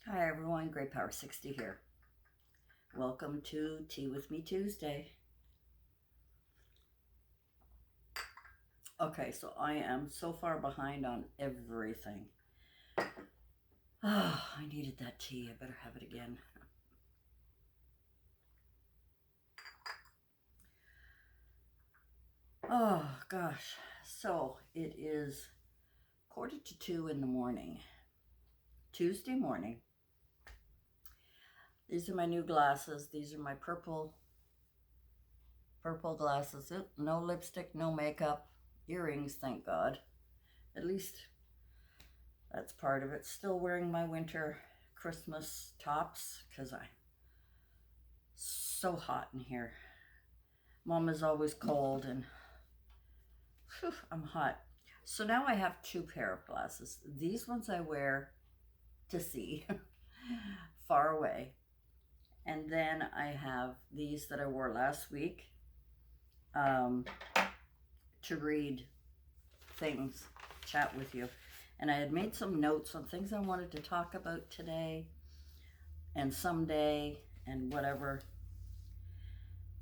Hi everyone, Great Power 60 here. Welcome to Tea with Me Tuesday. Okay, so I am so far behind on everything. I needed that tea. I better have it again. Oh gosh. So it is 1:45 in the morning, Tuesday morning. These are my new glasses. These are my purple glasses. No lipstick, no makeup, earrings, thank God. At least that's part of it. Still wearing my winter Christmas tops because I'm so hot in here. Mom is always cold and whew, I'm hot. So now I have two pair of glasses. These ones I wear to see far away. And then I have these that I wore last week to read things, chat with you. And I had made some notes on things I wanted to talk about today and someday and whatever.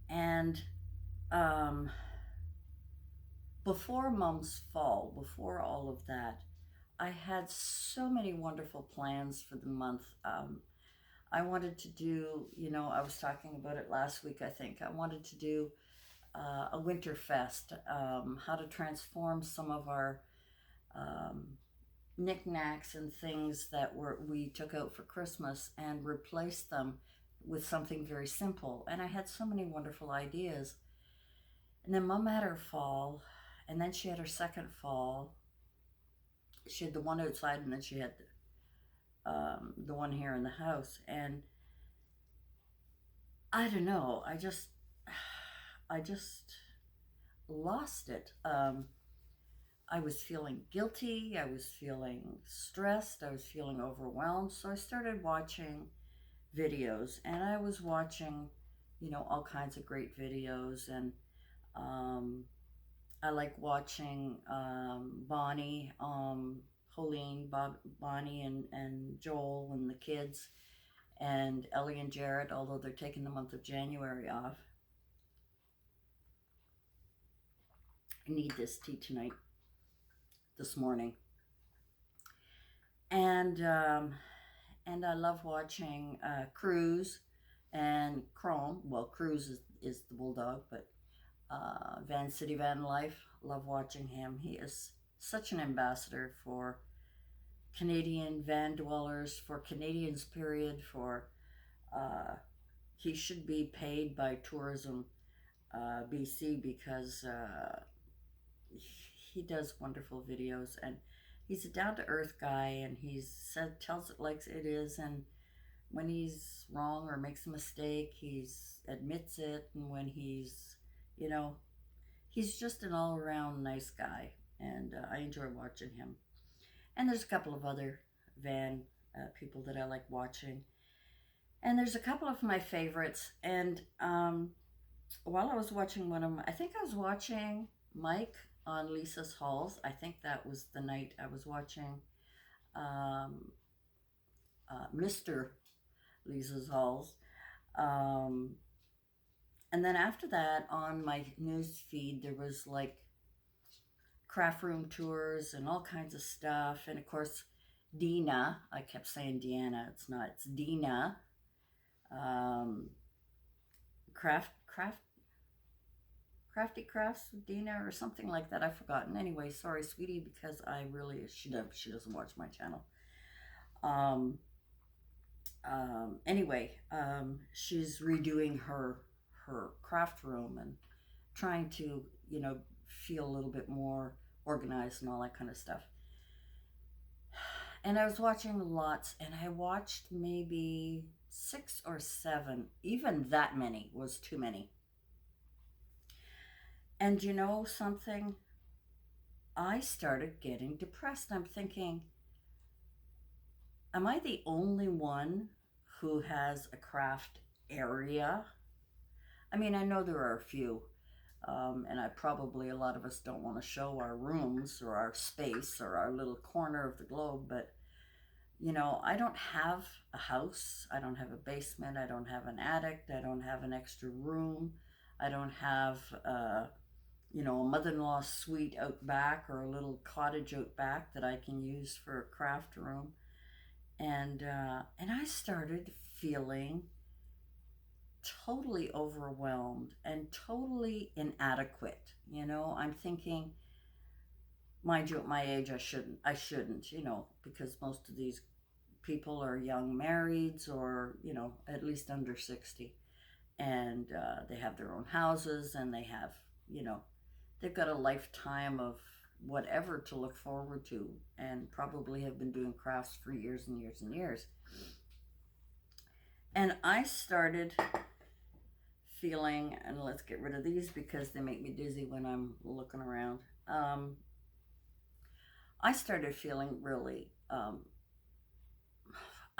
And before Mom's fall, before all of that, I had so many wonderful plans for the month. I wanted to do, I was talking about it last week, I think. I wanted to do a winter fest, how to transform some of our knickknacks and things that we took out for Christmas and replace them with something very simple. And I had so many wonderful ideas. And then Mom had her fall, and then she had her second fall. She had the one outside, and then she had the one here in the house. And I don't know, I just lost it. I was feeling guilty, I was feeling stressed, I was feeling overwhelmed. So I started watching videos, and I was watching, all kinds of great videos. And I like watching Bonnie, Pauline, Bonnie, and Joel and the kids, and Ellie and Jared, although they're taking the month of January off. I need this tea tonight, this morning. And I love watching Cruz and Chrome. Well, Cruz is the bulldog, but Van City Van Life, love watching him. He is such an ambassador for Canadian van dwellers, for Canadians, period, for he should be paid by Tourism BC because he does wonderful videos, and he's a down-to-earth guy, and tells it like it is. And when he's wrong or makes a mistake, he's admits it. And when he's just an all-around nice guy, and I enjoy watching him. And there's a couple of other van people that I like watching, and there's a couple of my favorites. And while I was watching one of them, I think I was watching Mike on Lisa's Halls. I think that was the night I was watching Mr. Lisa's Halls. And then after that, on my news feed, there was like craft room tours and all kinds of stuff. And of course, Dina, I kept saying Deanna, it's not, it's Dina. Crafty Crafts with Dina or something like that. I've forgotten. Anyway, sorry, sweetie, because she doesn't watch my channel. Anyway, she's redoing her craft room and trying to, feel a little bit more organized and all that kind of stuff. And I was watching lots, and I watched maybe 6 or 7. Even that many was too many. And you know something? I started getting depressed. I'm thinking, am I the only one who has a craft area? I mean, I know there are a few, and a lot of us don't want to show our rooms or our space or our little corner of the globe, but I don't have a house. I don't have a basement. I don't have an attic. I don't have an extra room. I don't have, a mother-in-law suite out back or a little cottage out back that I can use for a craft room. And I started feeling totally overwhelmed and totally inadequate. I'm thinking, mind you, at my age, I shouldn't, because most of these people are young marrieds or, at least under 60. And they have their own houses and they've got a lifetime of whatever to look forward to and probably have been doing crafts for years and years and years. And I started feeling, and let's get rid of these because they make me dizzy when I'm looking around. I started feeling really, I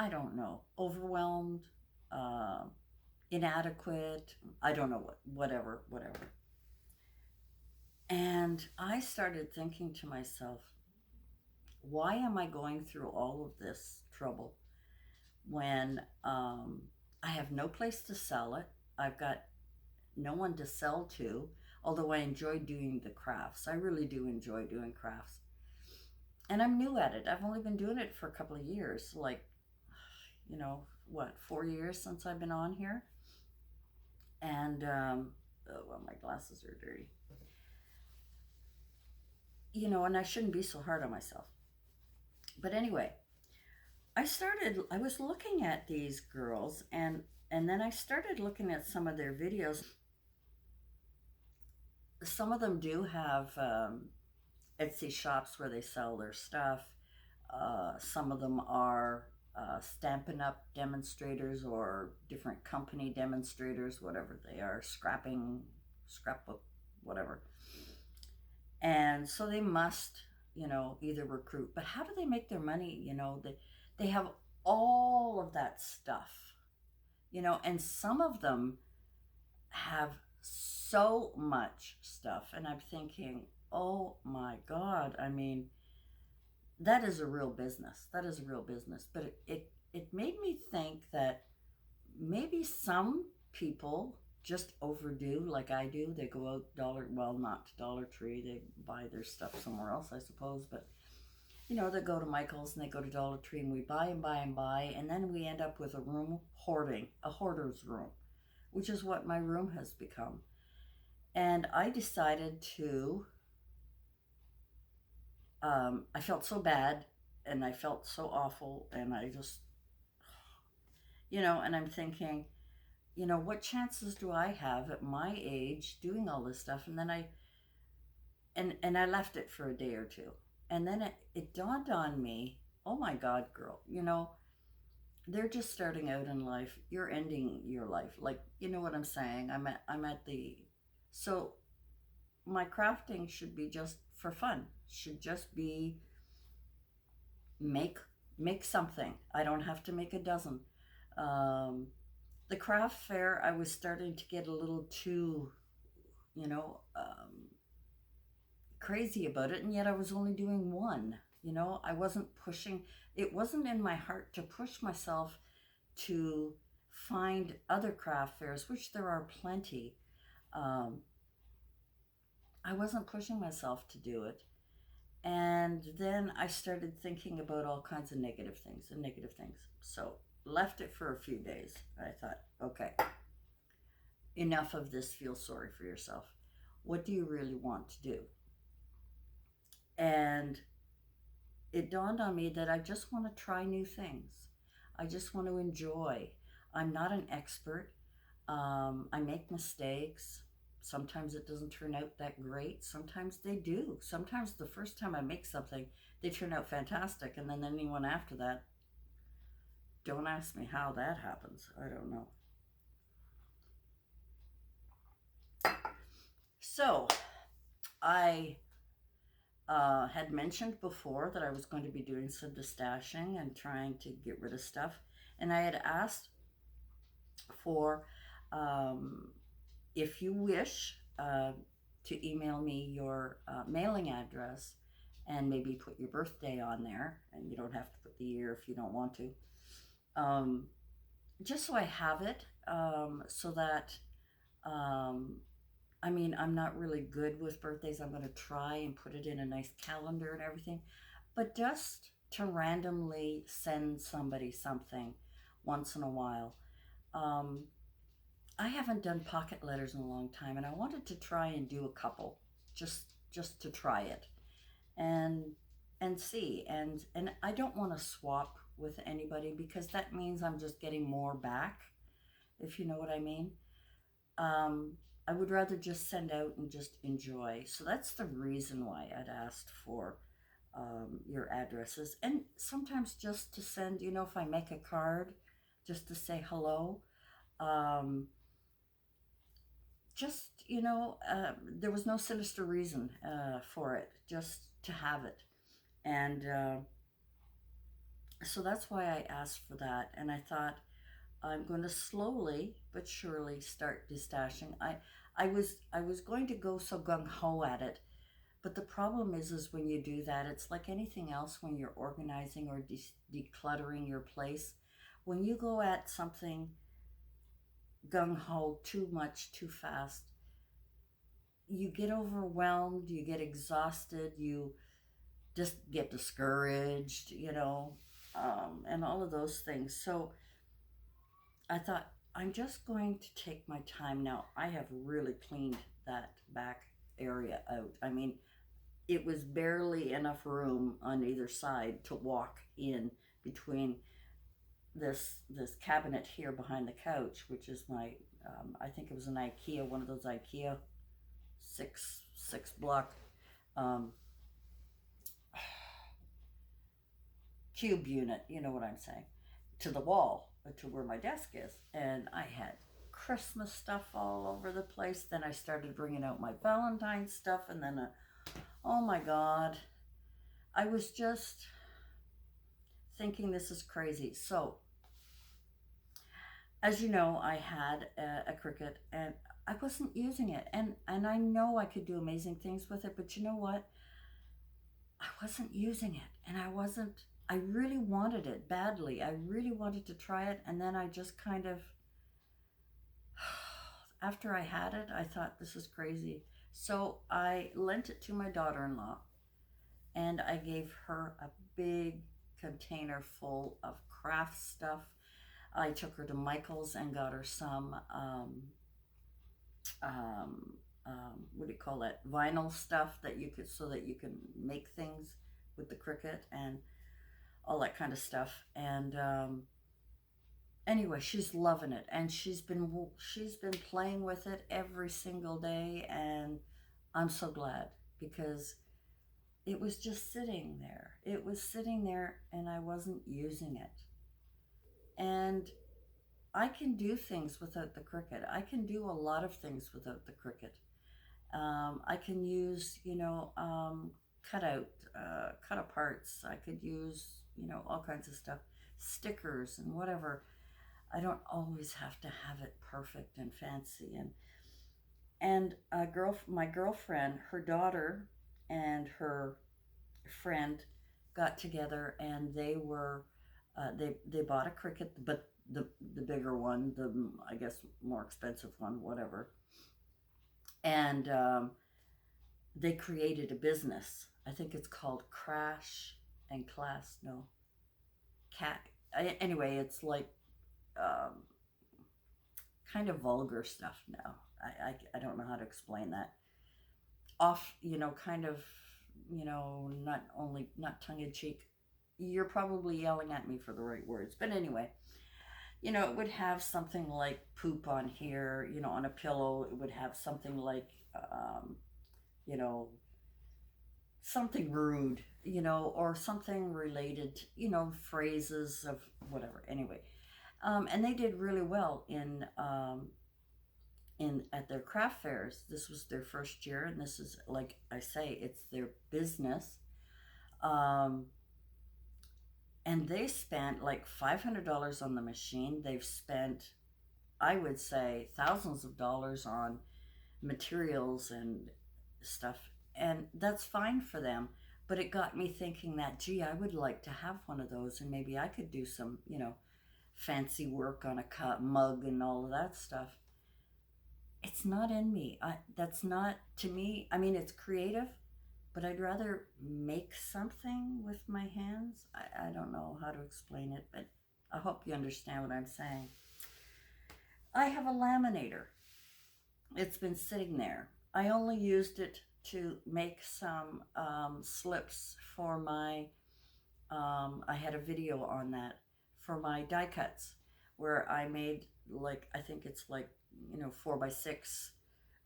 don't know, overwhelmed, uh, inadequate. I don't know whatever. And I started thinking to myself, why am I going through all of this trouble when I have no place to sell it? I've got no one to sell to, although I enjoy doing the crafts. I really do enjoy doing crafts. And I'm new at it. I've only been doing it for a couple of years, like, 4 years since I've been on here. And, oh, well, my glasses are dirty. And I shouldn't be so hard on myself. But anyway, I was looking at these girls, and then I started looking at some of their videos. Some of them do have Etsy shops where they sell their stuff. Some of them are Stampin' Up demonstrators or different company demonstrators, whatever they are, scrapbook, whatever. And so they must, either recruit. But how do they make their money? They have all of that stuff, and some of them have so much stuff. And I'm thinking, oh my God, I mean, that is a real business. That is a real business. But it made me think that maybe some people just overdo like I do. They go out not to Dollar Tree, they buy their stuff somewhere else, I suppose, but they go to Michael's and they go to Dollar Tree and we buy and buy and buy, and then we end up with a room hoarding, a hoarder's room, which is what my room has become. And I decided to, I felt so bad and I felt so awful, and I just, and I'm thinking, what chances do I have at my age doing all this stuff? And then I left it for a day or two. And then it dawned on me, oh my God, girl, they're just starting out in life. You're ending your life. Like, you know what I'm saying? So my crafting should be just for fun. Should just be make something. I don't have to make a dozen. The craft fair, I was starting to get a little too, crazy about it, and yet I was only doing one. I wasn't pushing. It wasn't in my heart to push myself to find other craft fairs, which there are plenty. I wasn't pushing myself to do it. And then I started thinking about all kinds of negative things. So left it for a few days. I thought, okay, enough of this. Feel sorry for yourself. What do you really want to do? And it dawned on me that I just want to try new things. I just want to enjoy. I'm not an expert. I make mistakes. Sometimes it doesn't turn out that great. Sometimes they do. Sometimes the first time I make something, they turn out fantastic. And then anyone after that, don't ask me how that happens. I don't know. So, I had mentioned before that I was going to be doing some destashing and trying to get rid of stuff. And I had asked for, if you wish, to email me your mailing address, and maybe put your birthday on there, and you don't have to put the year if you don't want to. Um, just so I have it, so that um, I mean, I'm not really good with birthdays. I'm going to try and put it in a nice calendar and everything, but just to randomly send somebody something once in a while. Um, I haven't done pocket letters in a long time, and I wanted to try and do a couple, just to try it and see. And I don't want to swap with anybody because that means I'm just getting more back, if you know what I mean. Um, I would rather just send out and just enjoy. So that's the reason why I'd asked for your addresses. And sometimes just to send, if I make a card, just to say hello. Um, just, there was no sinister reason for it, just to have it. And so that's why I asked for that. And I thought, I'm going to slowly but surely start destashing. I was going to go so gung ho at it, but the problem is when you do that, it's like anything else when you're organizing or decluttering your place. When you go at something gung ho too much too fast, you get overwhelmed, you get exhausted, you just get discouraged, and all of those things. So I thought, I'm just going to take my time now. I have really cleaned that back area out. I mean, it was barely enough room on either side to walk in between this cabinet here behind the couch, which is my I think it was an IKEA, one of those IKEA six block um, cube unit, you know what I'm saying, to the wall, to where my desk is. And I had Christmas stuff all over the place. Then I started bringing out my Valentine's stuff, and then, oh my God, I was just thinking this is crazy. So, as you know, I had a Cricut, and I wasn't using it. And I know I could do amazing things with it, but you know what? I wasn't using it, and I really wanted it badly. I really wanted to try it, and then I just kind of, after I had it, I thought, this is crazy. So I lent it to my daughter-in-law, and I gave her a big container full of craft stuff. I took her to Michael's and got her some, what do you call it? Vinyl stuff that you could, so that you can make things with the Cricut and all that kind of stuff. And anyway, she's loving it, and she's been playing with it every single day, and I'm so glad, because it was just sitting there. It was sitting there, and I wasn't using it. And I can do things without the Cricut. I can do a lot of things without the Cricut. I can use, cut aparts. I could use, all kinds of stuff, stickers and whatever. I don't always have to have it perfect and fancy. And my girlfriend, her daughter and her friend got together, and they were they bought a Cricut, but the bigger one, the, I guess, more expensive one, whatever. And they created a business. I think it's called Crash and Class. No, cat. Anyway, it's like um, kind of vulgar stuff now. I don't know how to explain that. Off, kind of, not tongue in cheek. You're probably yelling at me for the right words, but anyway, it would have something like poop on here, on a pillow. It would have something like, you know, something rude, or something related, phrases of whatever. Anyway, and they did really well in at their craft fairs. This was their first year, and this is, like I say, it's their business. Um, and they spent like $500 on the machine. They've spent, I would say, thousands of dollars on materials and stuff, and that's fine for them. But it got me thinking that, gee, I would like to have one of those, and maybe I could do some, fancy work on a mug and all of that stuff. It's not in me. That's not, to me, I mean, it's creative, but I'd rather make something with my hands. I don't know how to explain it, but I hope you understand what I'm saying. I have a laminator. It's been sitting there. I only used it to make some slips for my, I had a video on that for my die cuts, where I made, like, I think it's like, 4x6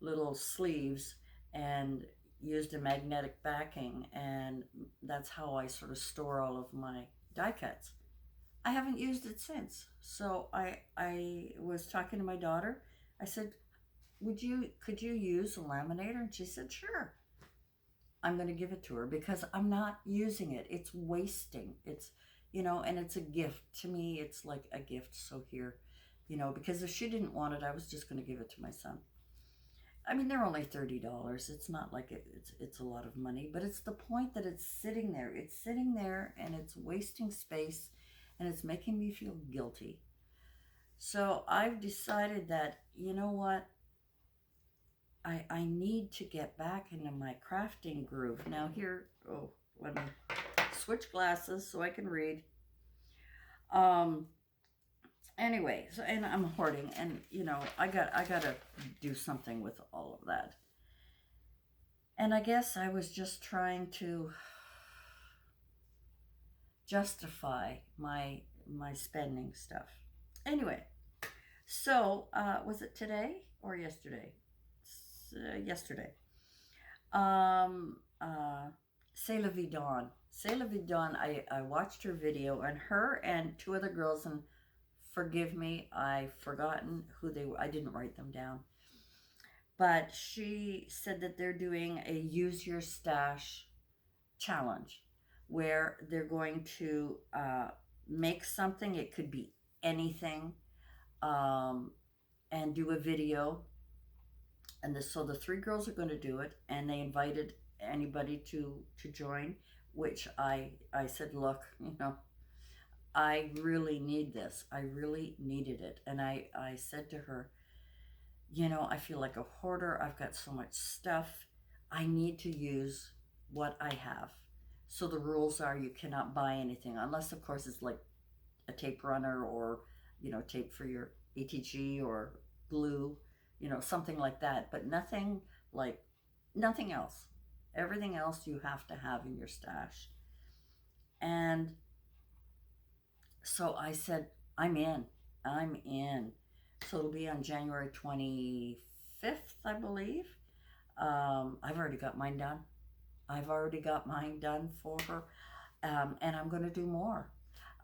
little sleeves, and used a magnetic backing, and that's how I sort of store all of my die cuts. I haven't used it since. So I was talking to my daughter. I said, could you use a laminator? And she said, sure. I'm going to give it to her because I'm not using it. It's wasting. It's, and it's a gift. To me, it's like a gift. So here, because if she didn't want it, I was just going to give it to my son. I mean, they're only $30. It's not like it's a lot of money, but it's the point that it's sitting there. It's sitting there and it's wasting space, and it's making me feel guilty. So I've decided that, you know what? I need to get back into my crafting groove. Now here, let me switch glasses so I can read. Anyway, so, and I'm hoarding, and I gotta do something with all of that. And I guess I was just trying to justify my spending stuff. Anyway, so was it today or yesterday? Yesterday. C'est la vie Dawn. C'est la vie Dawn. I watched her video, and her and two other girls, and forgive me, I've forgotten who they were. I didn't write them down. But she said that they're doing a use your stash challenge, where they're going to make something. It could be anything, and do a video. And so the three girls are going to do it, and they invited anybody to join, which I said, look, I really need this. I really needed it. And I said to her, I feel like a hoarder. I've got so much stuff. I need to use what I have. So the rules are you cannot buy anything, unless, of course, it's like a tape runner, or, tape for your ATG, or glue, something like that. But nothing else. Everything else you have to have in your stash. And so I said, I'm in. So it'll be on January 25th, I believe. I've already got mine done. For her. And I'm going to do more.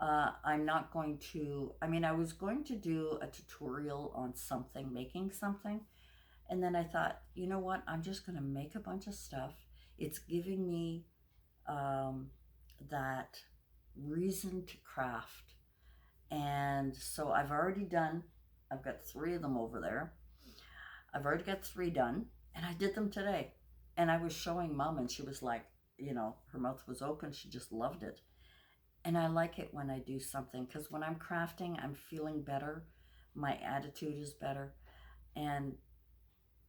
I'm not going to, I was going to do a tutorial on something, making something. And then I thought, you know what? I'm just going to make a bunch of stuff. It's giving me that reason to craft. And so I've got 3 of them over there. I've already got 3 done, and I did them today. And I was showing Mom, and she was like, her mouth was open. She just loved it. And I like it when I do something, because when I'm crafting, I'm feeling better. My attitude is better. And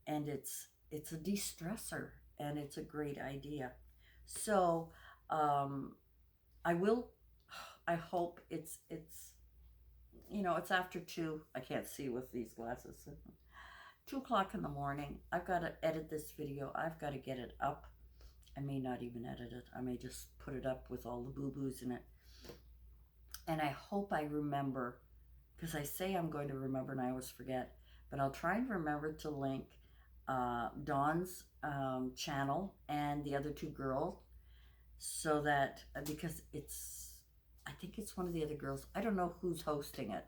it's a de-stressor, and it's a great idea. So I hope it's after 2. I can't see with these glasses. 2 o'clock in the morning. I've got to edit this video. I've got to get it up. I may not even edit it. I may just put it up with all the boo-boos in it. And I hope I remember, because I say I'm going to remember and I always forget, but I'll try and remember to link Dawn's channel and the other 2 girls, so that, because I think it's one of the other girls. I don't know who's hosting it,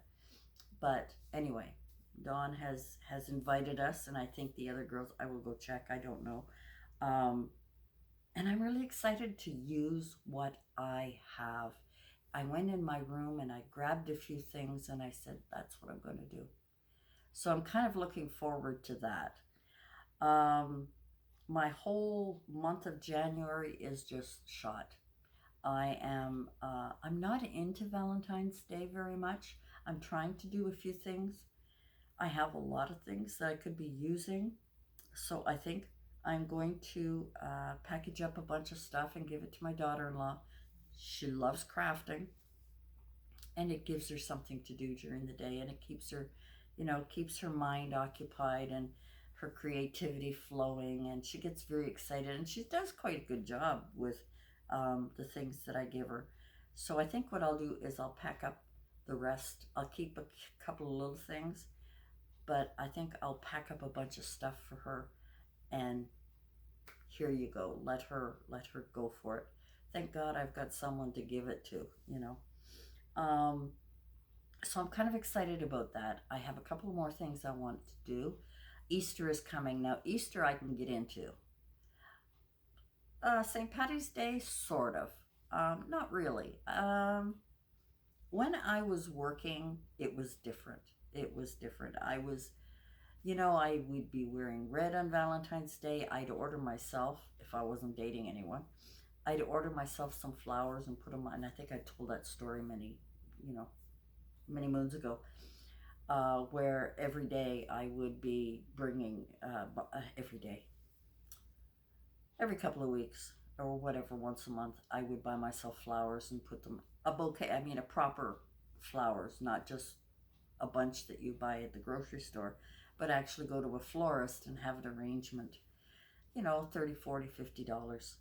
but anyway, Dawn has invited us, and I think the other girls, I will go check. I don't know. And I'm really excited to use what I have. I went in my room and I grabbed a few things, and I said, that's what I'm going to do. So I'm kind of looking forward to that. my whole month of January is just shot. I'm not into Valentine's Day very much. I'm trying to do a few things. I have a lot of things that I could be using. So I think I'm going to package up a bunch of stuff and give it to my daughter-in-law. She loves crafting, and it gives her something to do during the day, and it keeps her, keeps her mind occupied and her creativity flowing, and she gets very excited, and she does quite a good job with the things that I give her. So I think what I'll do is I'll pack up the rest. I'll keep a couple of little things, but I think I'll pack up a bunch of stuff for her, and here you go. Let her go for it. Thank God I've got someone to give it to. Um, so I'm kind of excited about that. I have a couple more things I want to do. Easter is coming. Now, Easter I can get into. St. Patty's Day, sort of. Not really. When I was working, it was different. It was different. I would be wearing red on Valentine's Day. I'd order myself, if I wasn't dating anyone, I'd order myself some flowers and put them on. I think I told that story many moons ago, where every day I would be bringing, every day, every couple of weeks or whatever, once a month, I would buy myself flowers and put them, a bouquet, I mean a proper flowers, not just a bunch that you buy at the grocery store, but actually go to a florist and have an arrangement, $30, $40, $50.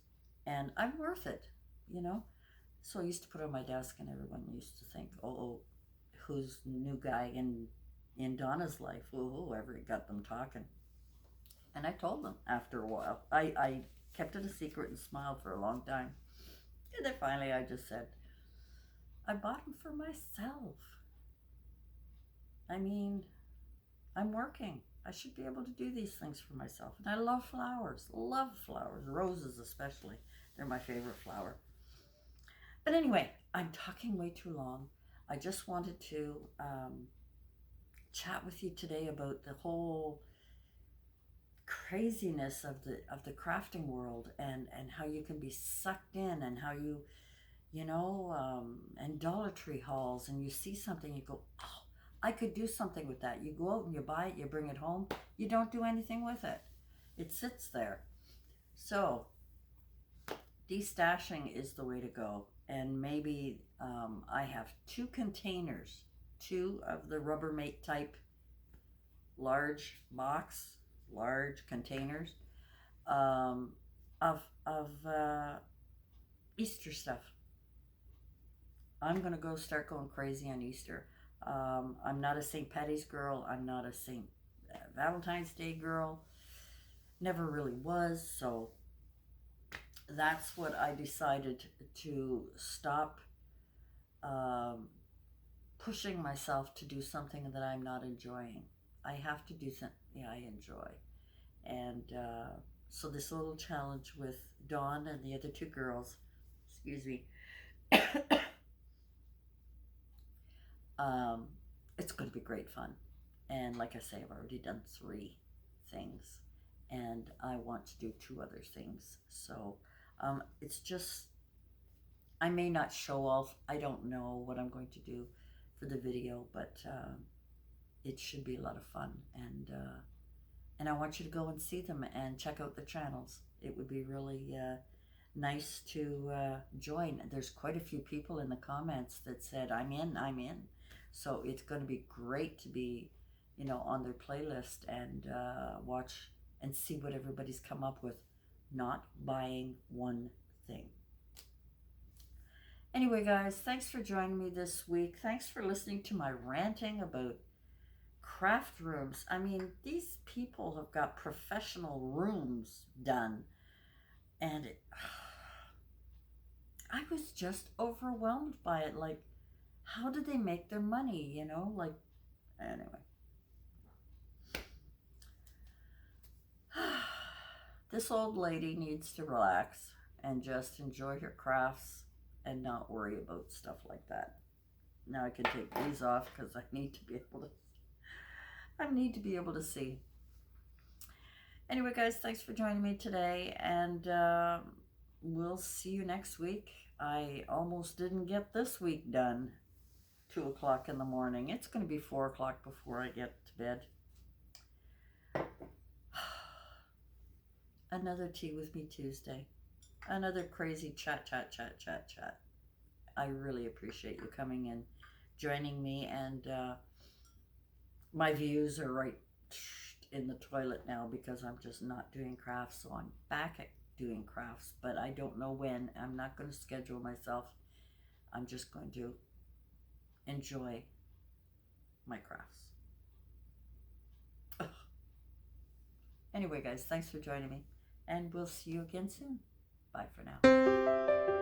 And I'm worth it. So I used to put it on my desk, and everyone used to think, oh, who's the new guy in Donna's life? Whoever got them talking. And I told them after a while. I kept it a secret and smiled for a long time. And then finally I just said, I bought them for myself. I mean, I'm working. I should be able to do these things for myself. And I love flowers, roses especially. They're my favorite flower. But anyway, I'm talking way too long. I just wanted to chat with you today about the whole craziness of the crafting world, and how you can be sucked in, and how and Dollar Tree hauls, and you see something, you go, oh, I could do something with that. You go out and you buy it, you bring it home, you don't do anything with it. It sits there. So destashing is the way to go. And maybe I have two of the Rubbermaid type large containers of Easter stuff. I'm gonna start going crazy on Easter. I'm not a St. Patty's girl. I'm not a St. Valentine's Day girl. Never really was. So that's what I decided to stop pushing myself to do something that I'm not enjoying. I have to do something I enjoy. And so this little challenge with Dawn and the other two girls, excuse me, it's going to be great fun. And like I say, I've already done 3 things, and I want to do 2 other things. So it's just, I may not show off. I don't know what I'm going to do for the video, but it should be a lot of fun. And I want you to go and see them and check out the channels. It would be really nice to join. There's quite a few people in the comments that said, I'm in. So it's going to be great to be, on their playlist and watch and see what everybody's come up with. Not buying one thing. Anyway, guys, thanks for joining me this week. Thanks for listening to my ranting about craft rooms. I mean, these people have got professional rooms done, and I was just overwhelmed by it. Like, how did they make their money, anyway. This old lady needs to relax and just enjoy her crafts and not worry about stuff like that. Now I can take these off because I need to be able to see. Anyway, guys, thanks for joining me today, and we'll see you next week. I almost didn't get this week done. 2 o'clock in the morning. It's going to be 4 o'clock before I get to bed. Another Tea with Me Tuesday. Another crazy chat. I really appreciate you coming and joining me, and my views are right in the toilet now because I'm just not doing crafts, so I'm back at doing crafts, but I don't know when. I'm not going to schedule myself. I'm just going to enjoy my crafts. Ugh. Anyway, guys, thanks for joining me, and we'll see you again soon. Bye for now.